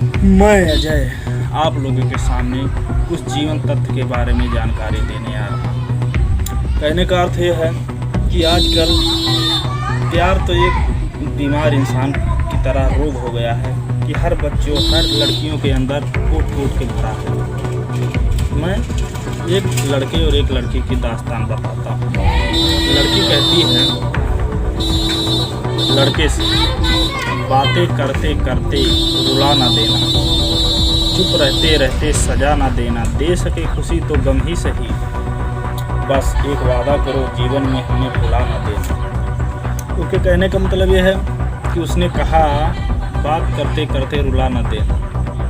मैं अजय आप लोगों के सामने कुछ जीवन तथ्य के बारे में जानकारी देने आ रहा हूँ। कहने का अर्थ यह है कि आजकल प्यार तो एक बीमार इंसान की तरह रोग हो गया है कि हर लड़कियों के अंदर कूट कूट के भरा है। मैं एक लड़के और एक लड़की की दास्तान बताता हूँ। लड़की कहती है लड़के से, बातें करते करते रुला ना देना, चुप रहते रहते सजा ना देना, दे सके खुशी तो गम ही सही, बस एक वादा करो जीवन में हमें भुला ना देना। उसके कहने का मतलब यह है कि उसने कहा बात करते करते रुला ना देना।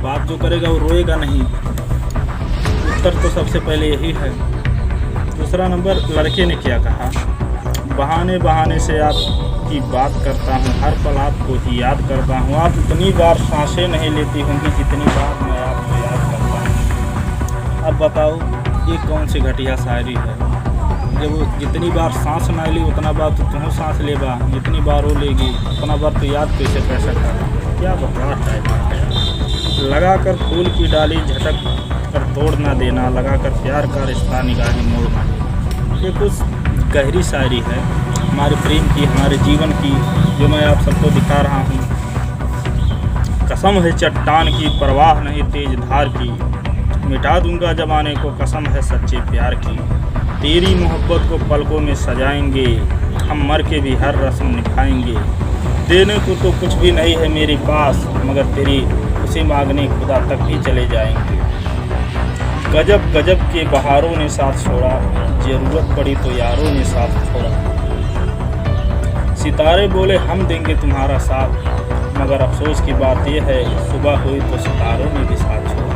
बात जो करेगा वो रोएगा नहीं। उत्तर तो सबसे पहले यही है। दूसरा नंबर, लड़के ने क्या कहा, बहाने बहाने से आपकी बात करता हूँ, हर पल आपको ही याद करता हूँ, आप इतनी बार सांसें नहीं लेती होंगी जितनी बार मैं आपको याद करता हूँ। अब बताओ ये कौन सी घटिया शायरी है। जब वो जितनी बार सांस ना ली उतना बार तो तुम सांस लेगा, जितनी बार वो लेगी उतना बार तो याद कैसे कर सकता। क्या बकवास टाइप है। लगा कर फूल की डाली झटक कर तोड़ ना देना, लगा कर प्यार का रिश्ता निगाहें मोड़ ना देना। ये कुछ गहरी शायरी है हमारे प्रेम की, हमारे जीवन की, जो मैं आप सबको दिखा रहा हूँ। कसम है चट्टान की, परवाह नहीं तेज धार की, मिटा दूंगा जमाने को, कसम है सच्चे प्यार की, तेरी मोहब्बत को पलकों में सजाएंगे, हम मर के भी हर रस्म निभाएंगे, देने को तो कुछ भी नहीं है मेरे पास, मगर तेरी उसे मांगने खुदा तक भी चले जाएंगे। गजब गजब के बहारों ने साथ छोड़ा, जरूरत पड़ी तो यारों ने साथ छोड़ा, सितारे बोले हम देंगे तुम्हारा साथ, मगर अफसोस की बात यह है सुबह हुई तो सितारों ने भी साथ छोड़ा।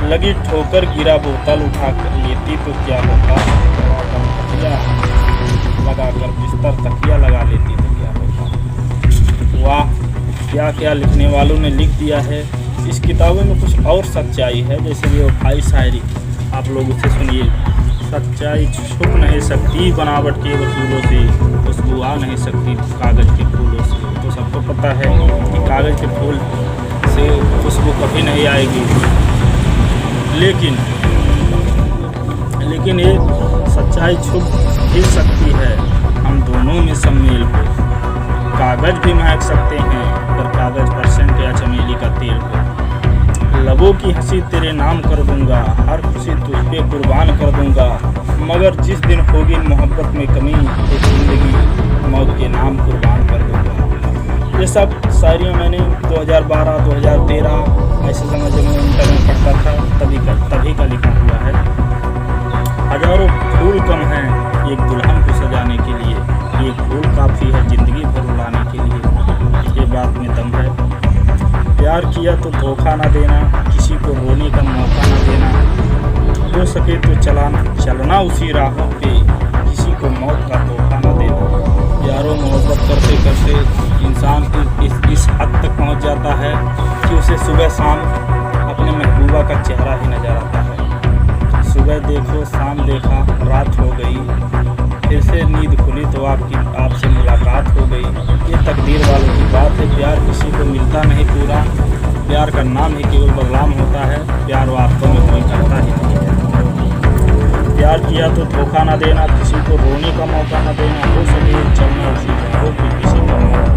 लगी ठोकर गिरा बोतल उठा कर लेती तो क्या होता, लगा कर बिस्तर तकिया लगा लेती तो क्या होता। वाह, क्या क्या लिखने वालों ने लिख दिया है। इस किताबों में कुछ और सच्चाई है, जैसे ये वफाई शायरी आप लोग उसे सुनिए। सच्चाई छुप नहीं सकती बनावट के वसूलों से, खुशबू आ नहीं सकती कागज़ के फूलों से। तो सबको पता है कि कागज़ के फूल से खुशबू कभी नहीं आएगी, लेकिन ये सच्चाई छुप भी सकती है हम दोनों में सम्मेल हो। कागज़ भी महक सकते हैं पर कागज़ पर सेंट या चमेली का तेल हो। लबों की हंसी तेरे नाम कर दूंगा, हर खुशी तुझ पे कुर्बान कर दूंगा, मगर जिस दिन होगी मोहब्बत में कमी तो जिंदगी मौत के नाम कुर्बान कर दूंगा। ये सब शायरियाँ मैंने 2012-2013 ऐसे समय जब मैं इंटर में पढ़ता था तभी का लिखा हुआ है। हजारों फूल कम हैं एक दुल्हन को सजाने के लिए, एक फूल काफ़ी है ज़िंदगी भर रुलाने के लिए। ये बात में दम है। प्यार किया तो धोखा ना देना, किसी को रोने का मौका ना देना, हो सके तो चलना उसी राहों पे, किसी को मौत का धोखा ना देना। यारों मोहब्बत करते करते इंसान इस हद तक पहुंच जाता है कि उसे सुबह शाम अपने महबूबा का चेहरा ही नजर आता है। सुबह देखो शाम देखा रात हो गई, फिर से नींद खुली तो आपसे मुलाकात हो गई। ये तकदीर वालों की बात है। प्यार किसी को मिलता नहीं पूरा, प्यार का नाम ही केवल बदनाम होता है, प्यार वास्तव में कोई करता ही नहीं है। प्यार किया तो धोखा ना देना, किसी को रोने का मौका ना देना, हो सके चलना उसी राहों पे, किसी का मौका।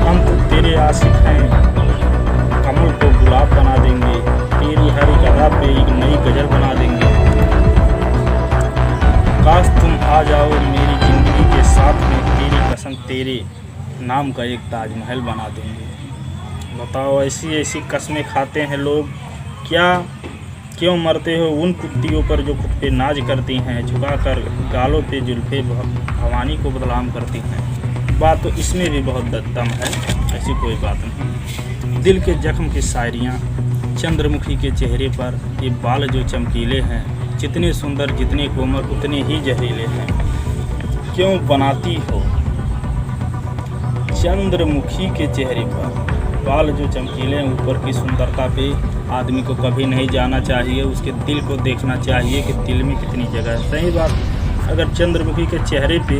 हम तो तेरे आशिक हैं, कमल को गुलाब बना देंगे, तेरी हर एक अदा पे एक नई गजल बना देंगे। काश तुम आ जाओ मेरी ज़िंदगी के साथ में, तेरी कसम तेरे नाम का एक ताजमहल बना देंगे। बताओ ऐसी ऐसी कस्में खाते हैं लोग, क्यों मरते हो उन कुत्तियों पर जो खुद पे नाज करती हैं, झुका कर गालों पे जुल्फे भवानी को बदनाम करती हैं। बात तो इसमें भी बहुत दम है, ऐसी कोई बात नहीं। दिल के जख्म की शायरियाँ, चंद्रमुखी के चेहरे पर ये बाल जो चमकीले हैं, जितने सुंदर जितने कोमल उतने ही जहरीले हैं। क्यों बनाती हो चंद्रमुखी के चेहरे पर बाल जो चमकीले हैं, ऊपर की सुंदरता पे आदमी को कभी नहीं जाना चाहिए, उसके दिल को देखना चाहिए कि दिल में कितनी जगह है। सही बात, अगर चंद्रमुखी के चेहरे पे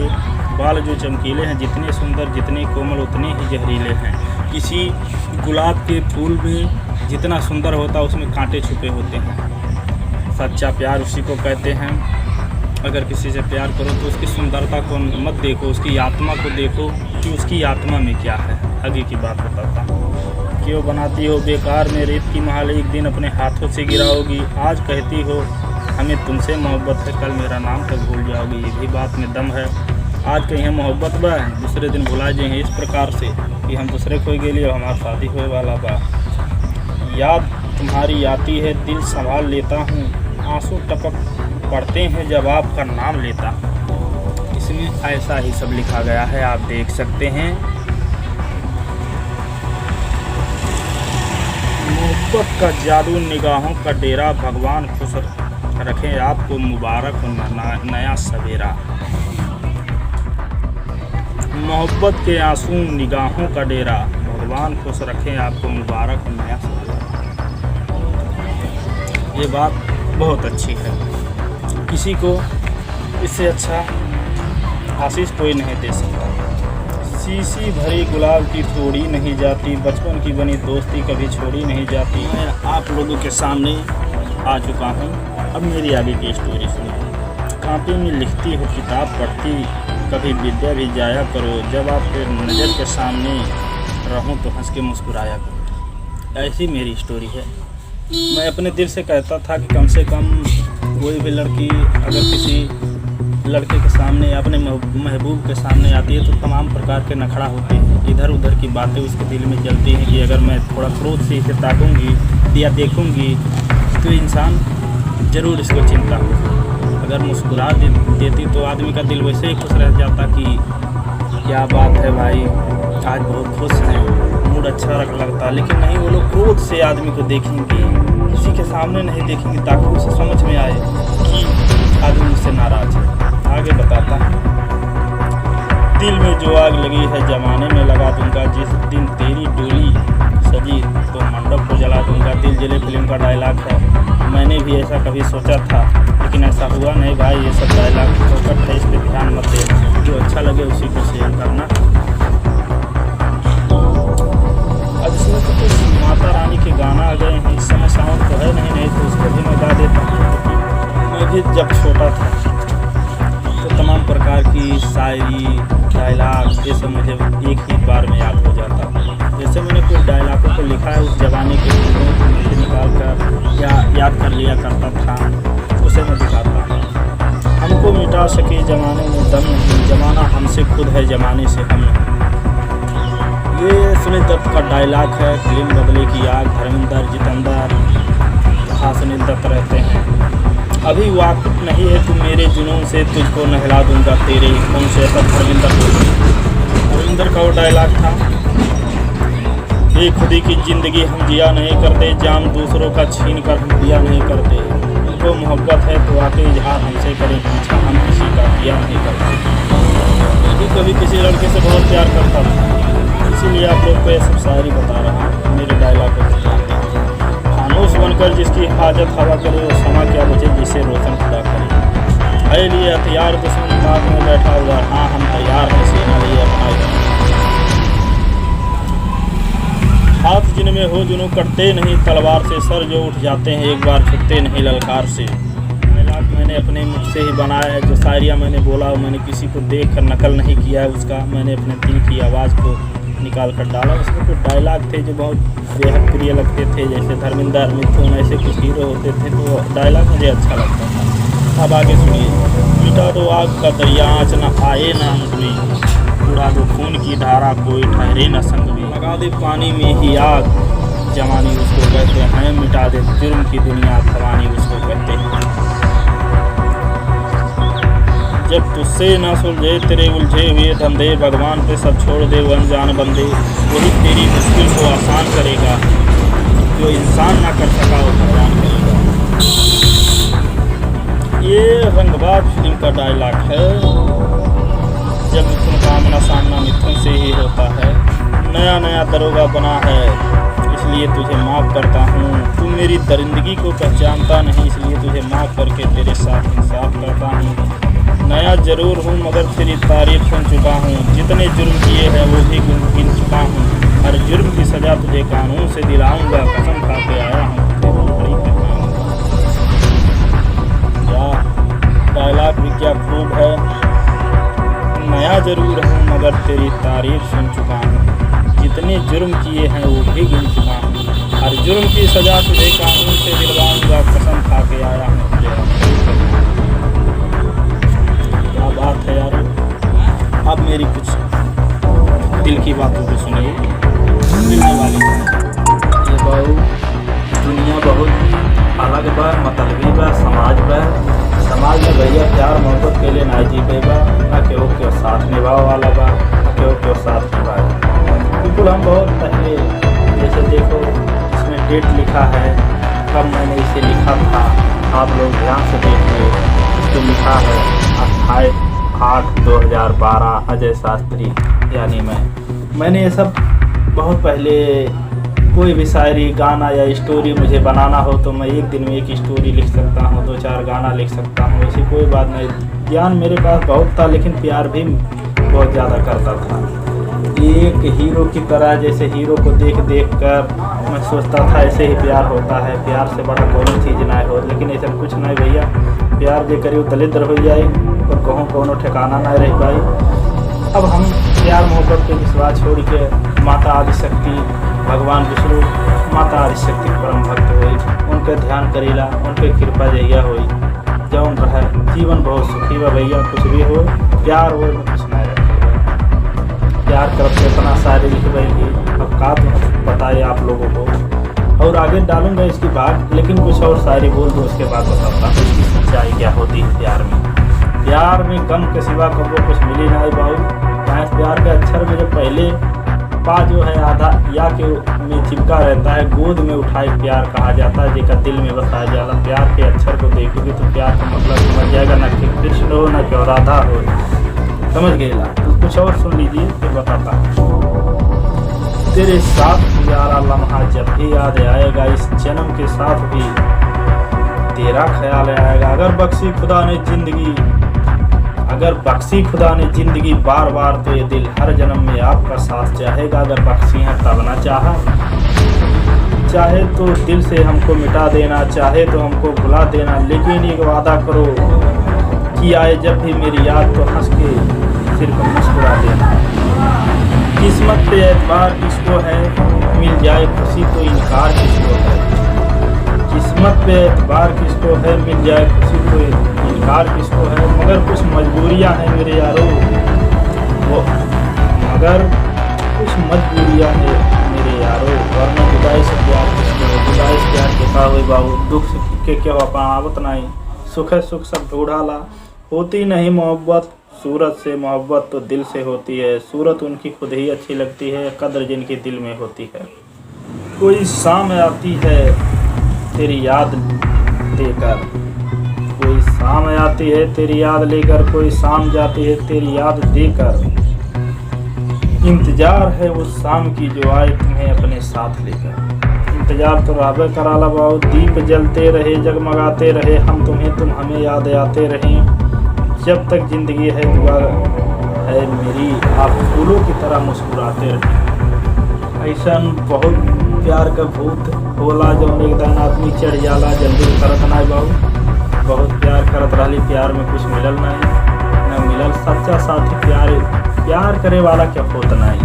बाल जो चमकीले हैं, जितने सुंदर जितने कोमल उतने ही जहरीले हैं। किसी गुलाब के फूल में जितना सुंदर होता है उसमें कांटे छुपे होते हैं। सच्चा प्यार उसी को कहते हैं। अगर किसी से प्यार करो तो उसकी सुंदरता को मत देखो, उसकी आत्मा को देखो कि उसकी आत्मा में क्या है। आगे की बात बताता हूँ। क्यों बनाती हो बेकार में रेत की महल, एक दिन अपने हाथों से गिराओगी। आज कहती हो हमें तुमसे मोहब्बत है, कल मेरा नाम तक भूल जाओगी। ये भी बात में दम है। आज कहीं मोहब्बत बा, दूसरे दिन भुला जाएंगे इस प्रकार से कि हम दूसरे खोई के लिए हमारा शादी होने वाला बा। याद तुम्हारी आती है, दिल संभाल लेता हूँ, आंसू टपक पड़ते हैं जब आपका नाम लेता हूँ। इसमें ऐसा ही सब लिखा गया है, आप देख सकते हैं। मोहब्बत का जादू, निगाहों का डेरा, भगवान खुश रखें आपको, मुबारक हो नया सवेरा। मोहब्बत के आंसू, निगाहों का डेरा, भगवान खुश रखें आपको, मुबारक हो नया सवेरा। ये बात बहुत अच्छी है। किसी को इससे अच्छा आशीष कोई नहीं दे सकता। शीशी भरी गुलाब की तोड़ी नहीं जाती, बचपन की बनी दोस्ती कभी छोड़ी नहीं जाती। मैं आप लोगों के सामने आ चुका हूँ। अब मेरी आगे की स्टोरी सुनिए। कांपे में लिखती हो, किताब पढ़ती, कभी विद्या भी जाया करो। जब आपके नज़र के सामने रहूँ तो हंस के मुस्कुराया करो। ऐसी मेरी स्टोरी है। मैं अपने दिल से कहता था कि कम से कम कोई भी लड़की अगर किसी लड़के के सामने, अपने महबूब के सामने आती है तो तमाम प्रकार के नखड़ा होते हैं, इधर उधर की बातें उसके दिल में जलती हैं कि अगर मैं थोड़ा क्रोध से इसे ताकूंगी या देखूंगी तो इंसान ज़रूर इसको चिंता होगी। अगर मुस्कुरा देती तो आदमी का दिल वैसे ही खुश रह जाता कि क्या बात है भाई, आज बहुत खुश हैं, मूड अच्छा लगता। लेकिन नहीं, वो लोग क्रोध से आदमी को देखेंगे, किसी के सामने नहीं देखेंगे ताकि उसे समझ में आए कि आदमी मुझसे नाराज़ है। आगे बताता हूँ। दिल में जो आग लगी है जमाने में लगा दूंगा, जिस दिन तेरी डोली सजी तो मंडप को जला दूंगा। दिल जले फिल्म का डायलॉग है। मैंने भी ऐसा कभी सोचा था लेकिन ऐसा हुआ नहीं भाई। ये सब डायलॉग फोकट है, इस पर ध्यान मत देना, जो अच्छा लगे उसी को शेयर करना। अब इसमें तो कुछ माता रानी के गाना आ गए हैं। इस समय साउंड तो है नहीं तो उसको भी मैं गा देता हूँ। मैं भी जब छोटा था तो तमाम प्रकार की शायरी, डायलॉग, ये सब मुझे एक ही बार में याद हो जाता है। जैसे मैंने कुछ डायलॉगों को लिखा है, उस ज़माने के चीज़ों को मुझे निकाल कर या याद कर लिया करता था, उसे मैं दिखाता हूँ। हमको मिटा सके ज़माने में दम नहीं, ज़माना हमसे खुद है, ज़माने से हम नहीं। ये सुनील दत्त का डायलॉग है। फिल्म बदले की आग, धर्मेंद्र, जितेंद्र, हाँ सुनील दत्त रहते हैं। अभी वाकिफ नहीं है तू मेरे जुनून से, तुझको नहला दूंगा तेरे खून से। तब धर्मेंद्र का वो डायलॉग था, खुदी की ज़िंदगी हम जिया नहीं करते, जान दूसरों का छीन कर हम दिया नहीं करते। उनको मोहब्बत है तो आके इजहार हमसे करें, पीछा हम किसी का किया नहीं करते। कभी किसी लड़के से बहुत प्यार करता था, इसीलिए आप लोग को ये सब शायरी बता रहा हूँ। मेरे डायलॉग को फानूस बनकर जिसकी हाजत हवा करे, वो समा क्या बचे जिसे रोशन खुदा करे। है लिए हथियार दुश्मन बाग में बैठा हुआ, हाँ हम तैयार हैं सेना लिए अपना। हाथ जिनमें हो जुनू कटते नहीं तलवार से, सर जो उठ जाते हैं एक बार झुकते नहीं ललकार से। मैंने अपने मुझ से ही बनाया है। जो शायरियाँ मैंने बोला मैंने किसी को देख कर नकल नहीं किया है उसका, मैंने अपने दिल की आवाज़ को निकाल कर डाला। उसमें कुछ डायलॉग थे जो बहुत बेहद प्रिय लगते थे, जैसे धर्मेंद्र, मिथुन, ऐसे कुछ हीरो होते थे तो डायलॉग मुझे अच्छा लगता था। अब आगे सुनिए। मिटा दो आग का दरिया, आँच न आए न अंत में, उड़ा दो खून की धारा, कोई ठहरे न संग में। लगा दे पानी में ही आग, जवानी उसको कहते हैं। मिटा दे जुर्म की दुनिया, जवानी उसको कहते हैं। जब तुझसे ना सुलझे तेरे उलझे हुए धंधे, भगवान पे सब छोड़ दे वो अनजान बंदे। वही तेरी मुश्किल को आसान करेगा, जो इंसान ना कर सका वो भगवान करेगा। ये रंगबाज फिल्म का डायलॉग है। जब मिथुन का आमना सामना मिथुन से ही होता है। नया नया दरोगा बना है इसलिए तुझे माफ़ करता हूँ। तू मेरी दरिंदगी को पहचानता नहीं इसलिए तुझे माफ़ करके तेरे साथ इंसाफ करता हूँ। नया जरूर हूँ मगर तेरी तारीफ सुन चुका हूँ। जितने जुर्म किए हैं वो भी गिन चुका हूँ। हर जुर्म की सजा तुझे कानून से दिलाऊंगा, कसम खा के आया हूँ तेरी बड़ी कहानी। क्या डायलॉग भी क्या खूब है। नया जरूर हूँ मगर तेरी तारीफ सुन चुका हूँ। जितने जुर्म किए हैं वो भी गिन चुका हूँ। हर जुर्म की सजा तुझे कानून से दिलवाऊंगा, कसम खा के आया हूँ तुझे। क्या बात है यार। अब मेरी कुछ दिल की बातों को सुनिए, मिलने वाली है। ये बहु दुनिया बहुत अलग बा, मतलबी बा, समाज बा। समाज में भैया प्यार मोहब्बत के लिए ना जी बा, ना केहू के साथ निभाव वाला बा, ना केहू के साथ निभाए। बिल्कुल हम बहुत पहले, जैसे देखो इसमें डेट लिखा है कब मैंने इसे लिखा था, आप लोग ध्यान से देखिए। इसको लिखा है 28/8/2012 अजय शास्त्री यानी मैंने ये सब बहुत पहले। कोई भी शायरी गाना या स्टोरी मुझे बनाना हो तो मैं एक दिन में एक स्टोरी लिख सकता हूँ, 2-4 गाना लिख सकता हूँ, ऐसी कोई बात नहीं। ज्ञान मेरे पास बहुत था लेकिन प्यार भी बहुत ज़्यादा करता था। एक हीरो की तरह, जैसे हीरो को देख कर मैं सोचता था ऐसे ही प्यार होता है, प्यार से बड़ा कोई चीज़ ना हो। लेकिन ऐसा कुछ नहीं भैया, प्यार जे करियो दलिद्र हो जाए और कहूँ कोनो ठिकाना ना रह पाई। अब हम प्यार मोहब्बत के विश्वास छोड़ के माता आदिशक्ति भगवान विष्णु, माता आदिशक्ति परम भक्त हुई, उनके ध्यान करीला, उनके कृपा जैया हुई जौन रहे। जीवन बहुत सुखी बा भैया, कुछ भी हो प्यार हो कुछ नहीं रखे। प्यार करते इतना सारे लिख गई अब का बताए आप लोगों को, और आगे डालूंगा इसकी बात, लेकिन कुछ और शायरी बोल दो उसके बाद बताता हूँ इसकी सच्चाई क्या होती है प्यार में। प्यार में गम के सिवा कबो कुछ मिली ना बाबू। प्यार के अक्षर में जो पहले पा जो है आधा या के में चिपका रहता है, गोद में उठाए प्यार कहा जाता है, जेका दिल में बसाया जाला। प्यार के अक्षर को देखोगे तो प्यार का मतलब समझ जाएगा, ना कि कृष्ण हो ना कि राधा हो, समझ गए ना। तो कुछ और सुन लीजिए फिर बताता हूँ। तेरे साथ गुजारा लम्हा जब भी याद आएगा, इस जन्म के साथ भी तेरा ख्याल आएगा। अगर बख्शी खुदा ने जिंदगी बार बार तो ये दिल हर जन्म में आपका साथ चाहेगा। अगर बख्शी है तब ना चाहे तो दिल से हमको मिटा देना, चाहे तो हमको भुला देना, लेकिन एक वादा करो कि आए जब भी मेरी याद तो हंस के सिर्फ मुस्कुरा देना। किस्मत पे एतबार किसको है, मिल जाए खुशी तो इनकार किसको है। किस्मत पे एतबार किसको है, मिल जाए खुशी तो इनकार किसको है। मगर कुछ मजबूरियां हैं मेरे यारो, वरना जुदाई से प्यार किसको है। जुदाई से प्यार के का हुई बाबू, दुख के क्या आवत नहीं, सुख सब ढूंढाला। होती नहीं मोहब्बत सूरत से, मोहब्बत तो दिल से होती है। सूरत उनकी खुद ही अच्छी लगती है, कद्र जिनकी दिल में होती है। कोई शाम आती है तेरी याद देकर, कोई शाम आती है तेरी याद लेकर, कोई शाम जाती है तेरी याद देकर। इंतजार है उस शाम की जो आए तुम्हें अपने साथ लेकर। इंतजार तो राबे कराला बाबू, दीप जलते रहे जगमगाते रहे, हम तुम्हें तुम हमें याद आते रहें। जब तक जिंदगी है दुआ है मेरी, आप फूलों की तरह मुस्कुराते रहें। ऐसा बहुत प्यार का भूत होला जौन एक दिन आदमी चढ़ जाला, जल्दी करत ना बाबू। बहुत प्यार करत रही, प्यार में कुछ मिलल नहीं, न मिलल सच्चा साथी। प्यार करे वाला क्या होत नहीं।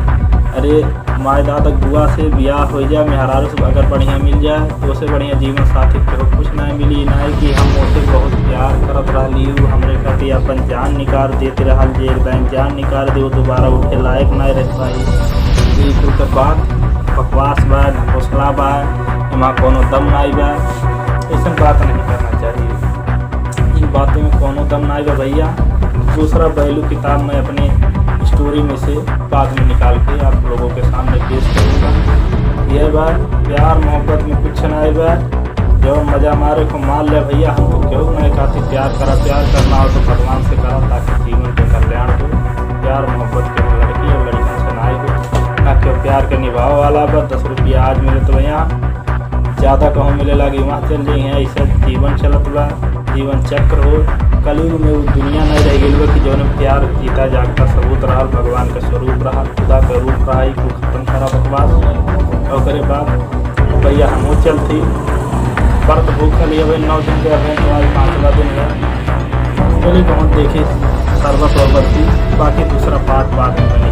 अरे माए दादा बुआ से ब्याह हो जाए, मेहरारू से अगर बढ़िया मिल जाए तो उसे बढ़िया जीवन साथी को कुछ नहीं मिली। नहीं कि हम उसे बहुत प्यार करत रही, हमरे खातिर अपन जान निकाल देते रहल, जे एक दिन जान निकाल दे वो दोबारा उठे लायक नहीं रह पाई। बिल्कुल तो बात बकवास बा, घोसला बा, वहाँ कोनो दम नहीं बा। ऐसा बात नहीं करना चाहिए, इन बातों में कोनो दम नहीं बा भैया। दूसरा पहलू किताब में अपने स्टोरी में से बाद में निकाल के आप लोगों के सामने पेश करूँगा। यह बात प्यार मोहब्बत में कुछ नहीं बा, जो मज़ा मारे को मान ले भैया। हम तो क्यों नहीं कहते प्यार करना हो तो भगवान से करा, ताकि जीवन के कल्याण हो। प्यार मोहब्बत के लड़की और लड़का से ना हो, ना क्यों प्यार के निभाव वाला बा। 10 रुपया आज मिले तो भैया ज़्यादा कहूँ मिले लगी वहाँ चल जाइए। ऐसा जीवन चलत बा, जीवन चक्र हो, कलयुग में वो दुनिया नहीं रह गई कि जौन प्यार जीता जागता सबूत रहा, भगवान का स्वरूप रहा, खुदा का रूप रहा, को खत्म करा बकवास। और करे बाद भैया हमो चलती व्रत भूखल ये 9 दिन के अभी तो आज 5वां दिन है। चलिए बहुत देखे सर्वत और बाकी दूसरा पार्ट बाद में